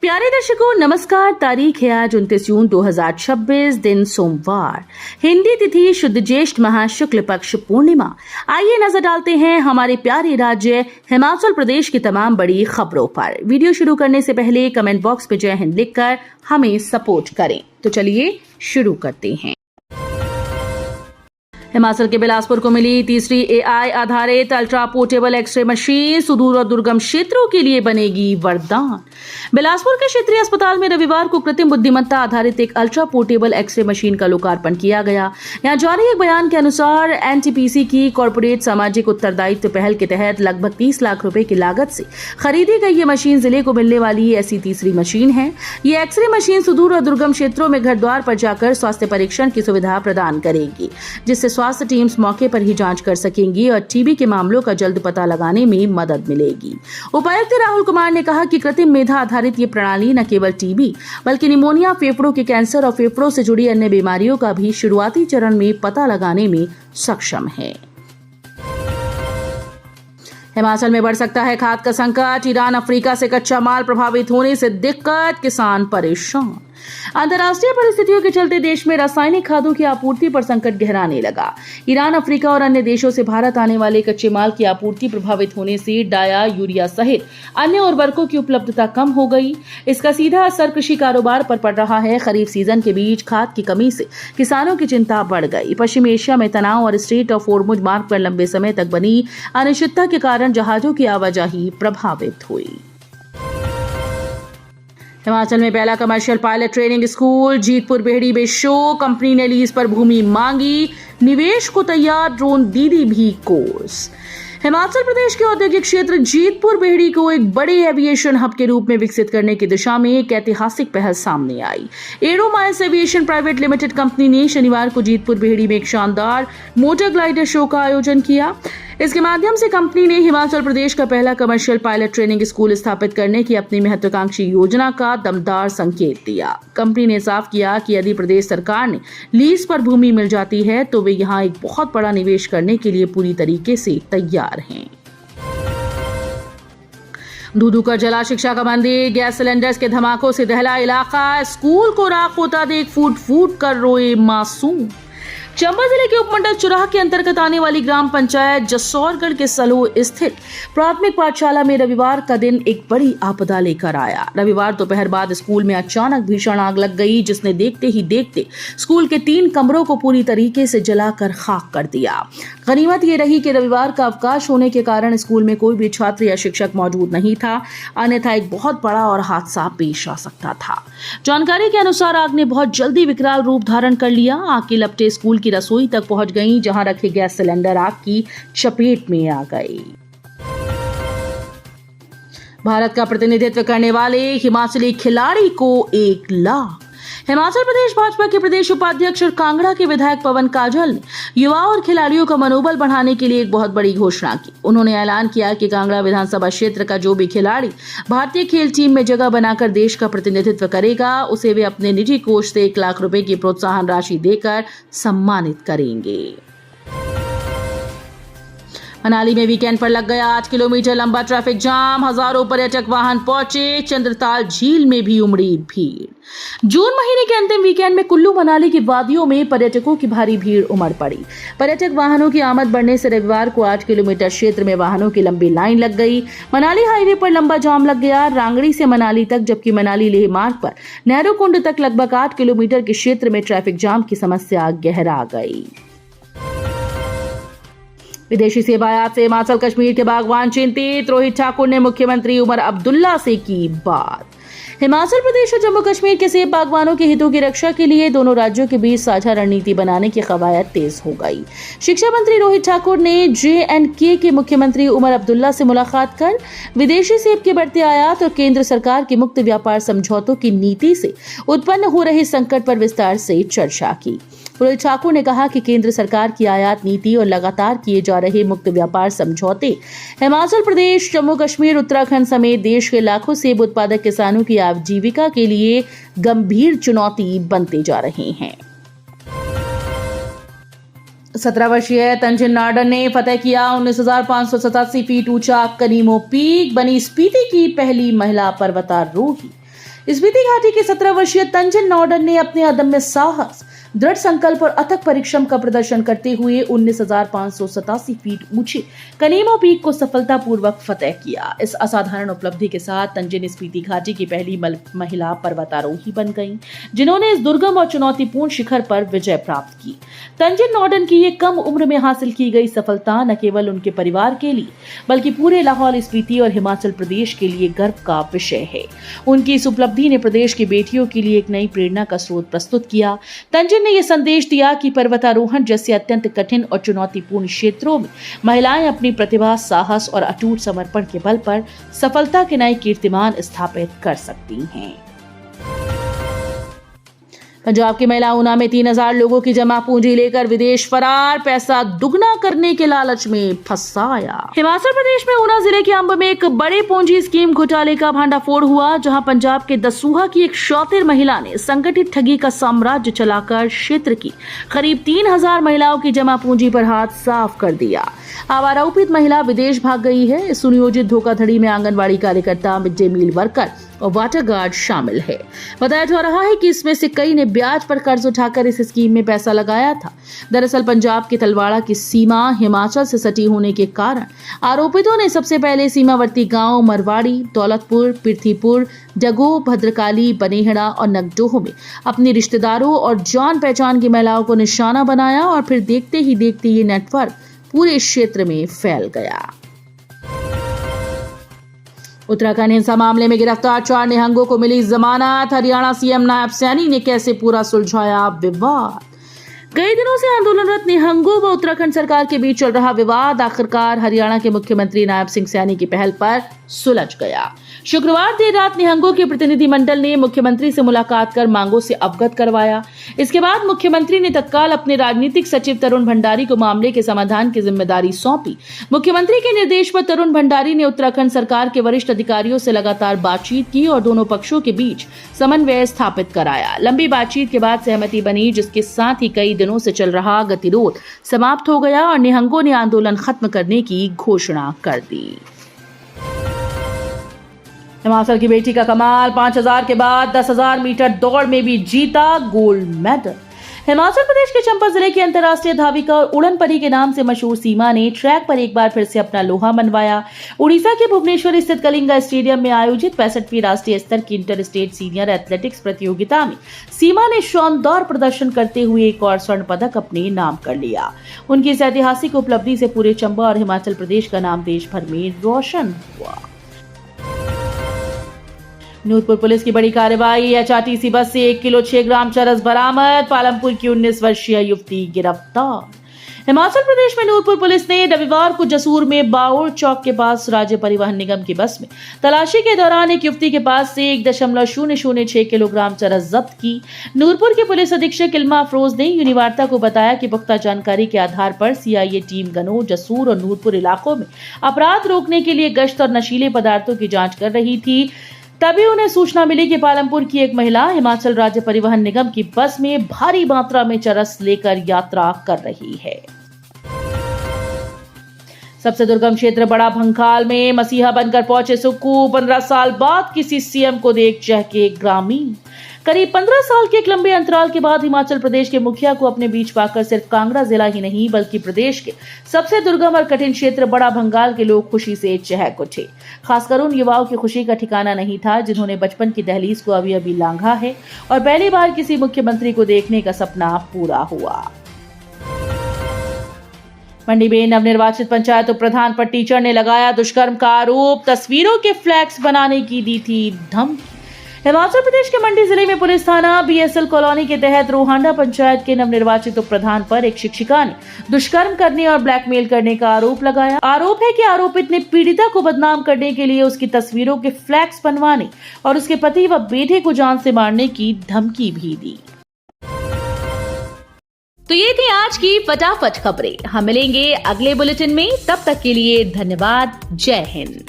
प्यारे दर्शकों नमस्कार। तारीख है आज 29 जून 2026, दिन सोमवार, हिंदी तिथि शुद्ध ज्येष्ठ माह शुक्ल पक्ष पूर्णिमा। आइए नजर डालते हैं हमारे प्यारे राज्य हिमाचल प्रदेश की तमाम बड़ी खबरों पर। वीडियो शुरू करने से पहले कमेंट बॉक्स में जय हिंद लिखकर हमें सपोर्ट करें। तो चलिए शुरू करते हैं। हिमाचल के बिलासपुर को मिली तीसरी एआई आधारित अल्ट्रा पोर्टेबल एक्सरे मशीन सुदूर और दुर्गम क्षेत्रों के लिए बनेगी वरदान। बिलासपुर के क्षेत्रीय अस्पताल में रविवार को कृत्रिम बुद्धिमत्ता आधारित एक अल्ट्रा पोर्टेबल एक्सरे मशीन का लोकार्पण किया गया। यहां जारी एक बयान के अनुसार एनटीपीसी की कॉर्पोरेट सामाजिक उत्तरदायित्व पहल के तहत लगभग 30 लाख रुपए की लागत से खरीदी गई ये मशीन जिले को मिलने वाली ऐसी तीसरी मशीन है। ये एक्सरे मशीन सुदूर और दुर्गम क्षेत्रों में घर द्वार पर जाकर स्वास्थ्य परीक्षण की सुविधा प्रदान करेगी, जिससे स्वास्थ्य टीम्स मौके पर ही जांच कर सकेंगी और टीबी के मामलों का जल्द पता लगाने में मदद मिलेगी। उपायुक्त राहुल कुमार ने कहा कि कृत्रिम मेधा आधारित ये प्रणाली न केवल टीबी बल्कि निमोनिया, फेफड़ों के कैंसर और फेफड़ों से जुड़ी अन्य बीमारियों का भी शुरुआती चरण में पता लगाने में सक्षम है। हिमाचल में बढ़ सकता है खाद का संकट, ईरान अफ्रीका से कच्चा माल प्रभावित होने से दिक्कत, किसान परेशान। अंतर्राष्ट्रीय परिस्थितियों के चलते देश में रासायनिक खादों की आपूर्ति पर संकट गहराने लगा। ईरान, अफ्रीका और अन्य देशों से भारत आने वाले कच्चे माल की आपूर्ति प्रभावित होने से डाया, यूरिया सहित अन्य उर्वरकों की उपलब्धता कम हो गई। इसका सीधा असर कृषि कारोबार पर पड़ रहा है। खरीफ सीजन के बीच खाद की कमी से किसानों की चिंता बढ़ गई। पश्चिमी एशिया में तनाव और स्ट्रेट ऑफ होर्मुज मार्ग पर लंबे समय तक बनी अनिश्चितता के कारण जहाजों की आवाजाही प्रभावित हुई। हिमाचल में पहला commercial pilot training school Jeetpur Behri में शो, कंपनी ने लीज पर भूमि मांगी, निवेश को तैयार ड्रोन दीदी भी कोर्स। हिमाचल प्रदेश के औद्योगिक क्षेत्र जीतपुर बेहड़ी को एक बड़े एविएशन हब के रूप में विकसित करने की दिशा में एक ऐतिहासिक पहल सामने आई। Aero Miles Aviation Private Limited company ने शनिवार को जीतपुर बेहड़ी में एक शानदार मोटर ग्लाइडर शो का आयोजन किया। इसके माध्यम से कंपनी ने हिमाचल प्रदेश का पहला कमर्शियल पायलट ट्रेनिंग स्कूल स्थापित करने की अपनी महत्वाकांक्षी योजना का दमदार संकेत दिया। कंपनी ने साफ किया कि यदि प्रदेश सरकार ने लीज पर भूमि मिल जाती है तो वे यहां एक बहुत बड़ा निवेश करने के लिए पूरी तरीके से तैयार हैं। दूधू का जला शिक्षा का मंदिर, गैस सिलेंडर्स के धमाकों से दहला इलाका, स्कूल को राख होता देख फूट फूट कर रोए मासूम। चंबा जिले के उपमंडल चुराह के अंतर्गत आने वाली ग्राम पंचायत जसौरगढ़ के सलो स्थित प्राथमिक पाठशाला में रविवार का दिन एक बड़ी आपदा लेकर आया। रविवार दोपहर बाद स्कूल में अचानक भीषण आग लग गई, जिसने देखते ही देखते स्कूल के 3 कमरों को पूरी तरीके से जलाकर खाक कर दिया। गनीमत ये रही कि रविवार का अवकाश होने के कारण स्कूल में कोई भी छात्र या शिक्षक मौजूद नहीं था, अन्यथा एक बहुत बड़ा और हादसा पेश आ सकता था। जानकारी के अनुसार आग ने बहुत जल्दी विकराल रूप धारण कर लिया। आग की लपटें स्कूल की रसोई तक पहुंच गईं, जहां रखे गैस सिलेंडर आग की चपेट में आ गए। भारत का प्रतिनिधित्व करने वाले हिमाचली खिलाड़ी को 1 लाख। हिमाचल प्रदेश भाजपा के प्रदेश उपाध्यक्ष और कांगड़ा के विधायक पवन काजल ने युवाओं और खिलाड़ियों का मनोबल बढ़ाने के लिए एक बहुत बड़ी घोषणा की। उन्होंने ऐलान किया कि कांगड़ा विधानसभा क्षेत्र का जो भी खिलाड़ी भारतीय खेल टीम में जगह बनाकर देश का प्रतिनिधित्व करेगा, उसे वे अपने निजी कोष से 1 लाख रुपए की प्रोत्साहन राशि देकर सम्मानित करेंगे। मनाली में वीकेंड पर लग गया 8 किलोमीटर लंबा ट्रैफिक जाम, हजारों पर्यटक वाहन पहुंचे, चंद्रताल झील में भी उमड़ी भीड़। जून महीने के अंतिम वीकेंड में कुल्लू मनाली की वादियों में पर्यटकों की भारी भीड़ उमड़ पड़ी। पर्यटक वाहनों की आमद बढ़ने से रविवार को 8 किलोमीटर क्षेत्र में वाहनों की लंबी लाइन लग गई। मनाली हाईवे पर लंबा जाम लग गया, रांगड़ी से मनाली तक, जबकि मनाली लेह मार्ग पर नैरोकुंड तक लगभग 8 किलोमीटर के क्षेत्र में ट्रैफिक जाम की समस्या गहरा गई। विदेशी सेब आयात से हिमाचल कश्मीर के बागवान चिंतित, रोहित ठाकुर ने मुख्यमंत्री उमर अब्दुल्ला से की बात। हिमाचल प्रदेश और जम्मू कश्मीर के सेब बागवानों के हितों की रक्षा के लिए दोनों राज्यों के बीच साझा रणनीति बनाने की कवायद तेज हो गई। शिक्षा मंत्री रोहित ठाकुर ने J&K के मुख्यमंत्री उमर अब्दुल्ला से मुलाकात कर विदेशी सेब के बढ़ते आयात और केंद्र सरकार की मुक्त व्यापार समझौतों की नीति से उत्पन्न हो रहे संकट पर विस्तार से चर्चा की। रोहित ठाकुर ने कहा कि केंद्र सरकार की आयात नीति और लगातार किए जा रहे मुक्त व्यापार समझौते हिमाचल प्रदेश, जम्मू कश्मीर, उत्तराखंड समेत देश के लाखों सेब उत्पादक किसानों की आजीविका के लिए गंभीर चुनौती बनते जा रहे हैं। 17 वर्षीय तंजिन नार्डन ने फतह किया 19,587 फीट ऊंचा कनीमो पीक, बनी स्पीति की पहली महिला पर्वतारोही। स्पीति घाटी के 17 वर्षीय तंजन नॉर्डन ने अपने अदम्य साहस, दृढ़ संकल्प और अथक परिश्रम का प्रदर्शन करते हुए 19,587 फीट ऊंचे कनेमो पीक को सफलतापूर्वक फतेह किया। इस असाधारण उपलब्धि के साथ तंजन स्पीति घाटी की पहली महिला पर्वतारोही बन गईं, जिन्होंने इस दुर्गम और चुनौतीपूर्ण शिखर पर विजय प्राप्त की। तंजन नॉर्डन की ये कम उम्र में हासिल की गई सफलता न केवल उनके परिवार के लिए बल्कि पूरे लाहौल स्पीति और हिमाचल प्रदेश के लिए गर्व का विषय है। उनकी इस उपलब्धि ने प्रदेश की बेटियों के लिए एक नई प्रेरणा का स्रोत प्रस्तुत किया। तंजन ने यह संदेश दिया कि पर्वतारोहण जैसे अत्यंत कठिन और चुनौतीपूर्ण क्षेत्रों में महिलाएं अपनी प्रतिभा, साहस और अटूट समर्पण के बल पर सफलता के नए कीर्तिमान स्थापित कर सकती हैं। पंजाब की महिला ऊना में 3,000 लोगों की जमा पूंजी लेकर विदेश फरार, पैसा दुगना करने के लालच में फंसाया। हिमाचल प्रदेश में ऊना जिले के अंब में एक बड़े पूंजी स्कीम घोटाले का भांडाफोड़ हुआ, जहां पंजाब के दसूहा की एक शातिर महिला ने संगठित ठगी का साम्राज्य चलाकर क्षेत्र की करीब 3,000 महिलाओं की जमा पूंजी पर हाथ साफ कर दिया। अब आरोपित महिला विदेश भाग गई है। इस सुनियोजित धोखाधड़ी में आंगनबाड़ी कार्यकर्ता, मिड डे मील वर्कर और वाटर गार्ड शामिल है। बताया जा रहा है कि इसमें से कई ने ब्याज पर कर्ज उठाकर इस स्कीम में पैसा लगाया था। दरअसल पंजाब के तलवाड़ा की सीमा हिमाचल से सटी होने के कारण आरोपितों ने सबसे पहले सीमावर्ती गांव मरवाड़ी, दौलतपुर, पृथ्वीपुर, डगो, भद्रकाली, बनेहड़ा और नगडोह में अपने रिश्तेदारों और जान पहचान की महिलाओं को निशाना बनाया और फिर देखते ही देखते ये नेटवर्क पूरे क्षेत्र में फैल गया। उत्तराखंड हिंसा मामले में गिरफ्तार 4 निहंगों को मिली जमानत। हरियाणा सीएम नायब सैनी ने कैसे पूरा सुलझाया विवाद। कई दिनों से आंदोलनरत निहंगों व उत्तराखंड सरकार के बीच चल रहा विवाद आखिरकार हरियाणा के मुख्यमंत्री नायब सिंह सैनी की पहल पर सुलझ गया। शुक्रवार देर रात निहंगों के प्रतिनिधिमंडल ने मुख्यमंत्री से मुलाकात कर मांगों से अवगत करवाया। इसके बाद मुख्यमंत्री ने तत्काल अपने राजनीतिक सचिव तरुण भंडारी को मामले के समाधान की जिम्मेदारी सौंपी। मुख्यमंत्री के निर्देश पर तरुण भंडारी ने उत्तराखंड सरकार के वरिष्ठ अधिकारियों से लगातार बातचीत की और दोनों पक्षों के बीच समन्वय स्थापित कराया। लंबी बातचीत के बाद सहमति बनी, जिसके साथ ही कई दिनों से चल रहा गतिरोध समाप्त हो गया और निहंगों ने आंदोलन खत्म करने की घोषणा कर दी। हिमाचल की बेटी का कमाल, 5,000 के बाद 10,000 मीटर दौड़ में भी जीता गोल्ड मेडल। हिमाचल प्रदेश के चंबा जिले की अंतर्राष्ट्रीय धाविका और उड़न परी के नाम से मशहूर सीमा ने ट्रैक पर एक बार फिर से अपना लोहा मनवाया। उड़ीसा के भुवनेश्वर स्थित कलिंगा स्टेडियम में आयोजित 65वीं राष्ट्रीय स्तर की इंटर स्टेट सीनियर एथलेटिक्स प्रतियोगिता में सीमा ने शानदार प्रदर्शन करते हुए एक और स्वर्ण पदक अपने नाम कर लिया। उनकी इस ऐतिहासिक उपलब्धि से पूरे चंबा और हिमाचल प्रदेश का नाम देश भर में रोशन हुआ। नूरपुर पुलिस की बड़ी कार्रवाई, एचआरटीसी बस से 1 किलो 6 ग्राम चरस बरामद। पालमपुर की 19 वर्षीय युवती गिरफ्तार। हिमाचल प्रदेश में नूरपुर पुलिस ने रविवार को जसूर में बाउर चौक के पास राज्य परिवहन निगम की बस में तलाशी के दौरान एक युवती के पास से 1.006 किलोग्राम चरस जब्त की। नूरपुर के पुलिस अधीक्षक इल्मा अफरोज ने यूनिवार्ता को बताया कि पुख्ता जानकारी के आधार पर सीआईए टीम गनो, जसूर और नूरपुर इलाकों में अपराध रोकने के लिए गश्त और नशीले पदार्थों की जांच कर रही थी। तभी उन्हें सूचना मिली कि पालमपुर की एक महिला हिमाचल राज्य परिवहन निगम की बस में भारी मात्रा में चरस लेकर यात्रा कर रही है। सबसे दुर्गम क्षेत्र बड़ा भंकाल में मसीहा बनकर पहुंचे सुक्कू। 15 साल बाद किसी सीएम को देख चहके ग्रामीण। करीब 15 साल के एक लंबे अंतराल के बाद हिमाचल प्रदेश के मुखिया को अपने बीच पाकर सिर्फ कांगड़ा जिला ही नहीं बल्कि प्रदेश के सबसे दुर्गम और कठिन क्षेत्र बड़ा भंगाल के लोग खुशी से चहक उठे। खासकर उन युवाओं की खुशी का ठिकाना नहीं था जिन्होंने बचपन की दहलीज को अभी अभी लांघा है और पहली बार किसी मुख्यमंत्री को देखने का सपना पूरा हुआ। मंडी में नवनिर्वाचित पंचायत उप प्रधान पर टीचर ने लगाया दुष्कर्म का आरोप। तस्वीरों के फ्लैक्स बनाने की दी थी धमकी। हिमाचल प्रदेश के मंडी जिले में पुलिस थाना बीएसएल कॉलोनी के तहत रोहांडा पंचायत के नवनिर्वाचित उप प्रधान पर एक शिक्षिका ने दुष्कर्म करने और ब्लैकमेल करने का आरोप लगाया। आरोप है कि आरोपित ने पीड़िता को बदनाम करने के लिए उसकी तस्वीरों के फ्लैक्स बनवाने और उसके पति व बेटे को जान से मारने की धमकी भी दी। तो ये थी आज की फटाफट खबरें। हम मिलेंगे अगले बुलेटिन में, तब तक के लिए धन्यवाद। जय हिंद।